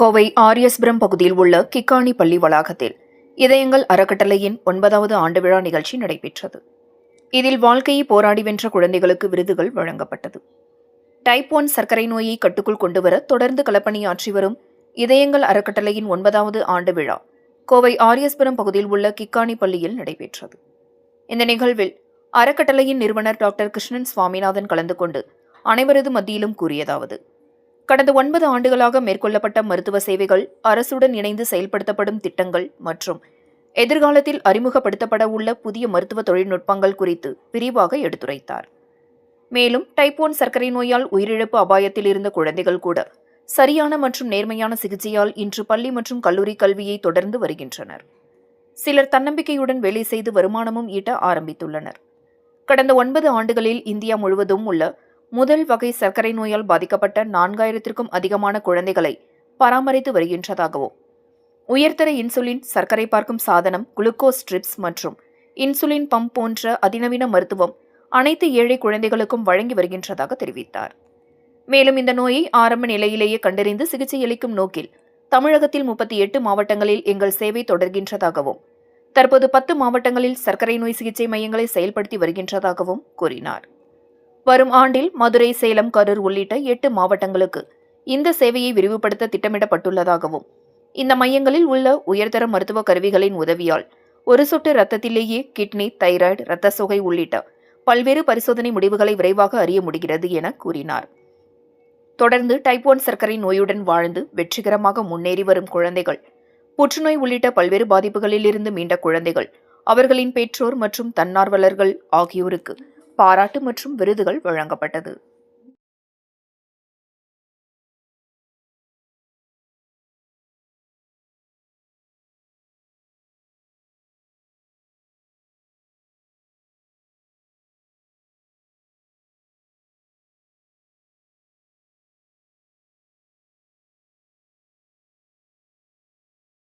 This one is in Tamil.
கோவை ஆரியஸ்புரம் பகுதியில் உள்ள கிக்காணி பள்ளி வளாகத்தில் இதயங்கள் அறக்கட்டளையின் 9வது ஆண்டு விழா நிகழ்ச்சி நடைபெற்றது. இதில் வாழ்க்கையை போராடி வென்ற குழந்தைகளுக்கு விருதுகள் வழங்கப்பட்டது. டைப் 1 சர்க்கரை நோயை கட்டுக்குள் கொண்டுவர தொடர்ந்து களப்பணியாற்றி வரும் இதயங்கள் அறக்கட்டளையின் 9வது ஆண்டு விழா கோவை ஆரியஸ்புரம் பகுதியில் உள்ள கிக்காணி பள்ளியில் நடைபெற்றது. இந்த நிகழ்வில் அறக்கட்டளையின் நிறுவனர் டாக்டர் கிருஷ்ணன் சுவாமிநாதன் கலந்து கொண்டு அனைவரது மத்தியிலும் கூறியதாவது: கடந்த 9 ஆண்டுகளாக மேற்கொள்ளப்பட்ட மருத்துவ சேவைகள், அரசுடன் இணைந்து செயல்படுத்தப்படும் திட்டங்கள் மற்றும் எதிர்காலத்தில் அறிமுகப்படுத்தப்பட உள்ள புதிய மருத்துவ தொழில்நுட்பங்கள் குறித்து விரிவாக எடுத்துரைத்தார். மேலும் டைப் 1 சர்க்கரை நோயால் உயிரிழப்பு அபாயத்தில் இருந்த குழந்தைகள் கூட சரியான மற்றும் நேர்மையான சிகிச்சையால் இன்று பள்ளி மற்றும் கல்லூரி கல்வியை தொடர்ந்து வருகின்றனர். சிலர் தன்னம்பிக்கையுடன் வேலை செய்து வருமானமும் ஈட்ட ஆரம்பித்துள்ளனர். கடந்த 9 ஆண்டுகளில் இந்தியா முழுவதும் உள்ள முதல் வகை சர்க்கரை நோயால் பாதிக்கப்பட்ட 4000க்கும் அதிகமான குழந்தைகளை பராமரித்து வருகின்றதாகவும், உயர்தர இன்சுலின், சர்க்கரை பார்க்கும் சாதனம், குளுக்கோஸ் ஸ்ட்ரிப்ஸ் மற்றும் இன்சுலின் பம்ப் போன்ற அதிநவீன மருத்துவம் அனைத்து ஏழை குழந்தைகளுக்கும் வழங்கி வருகின்றதாக தெரிவித்தார். மேலும் இந்த நோயை ஆரம்ப நிலையிலேயே கண்டறிந்து சிகிச்சையளிக்கும் நோக்கில் தமிழகத்தில் 38 மாவட்டங்களில் எங்கள் சேவை தொடர்கின்றதாகவும், தற்போது 10 மாவட்டங்களில் சர்க்கரை நோய் சிகிச்சை மையங்களை செயல்படுத்தி வருகின்றதாகவும் கூறினார். வரும் ஆண்டில் மதுரை, சேலம், கரூர் உள்ளிட்ட 8 மாவட்டங்களுக்கு இந்த சேவையை விரிவுபடுத்த திட்டமிடப்பட்டுள்ளதாகவும், இந்த மையங்களில் உள்ள உயர்தர மருத்துவ கருவிகளின் உதவியால் ஒரு சொட்டு ரத்தத்திலேயே கிட்னி, தைராய்டு, இரத்த சோகை உள்ளிட்ட பல்வேறு பரிசோதனை முடிவுகளை விரைவாக அறிய முடிகிறது என கூறினார். தொடர்ந்து டைப் 1 சர்க்கரை நோயுடன் வாழ்ந்து வெற்றிகரமாக முன்னேறி வரும் குழந்தைகள், புற்றுநோய் உள்ளிட்ட பல்வேறு பாதிப்புகளில் இருந்து மீண்ட குழந்தைகள், அவர்களின் பெற்றோர் மற்றும் தன்னார்வலர்கள் ஆகியோருக்கு பாராட்டு மற்றும் விருதுகள் வழங்கப்பட்டது.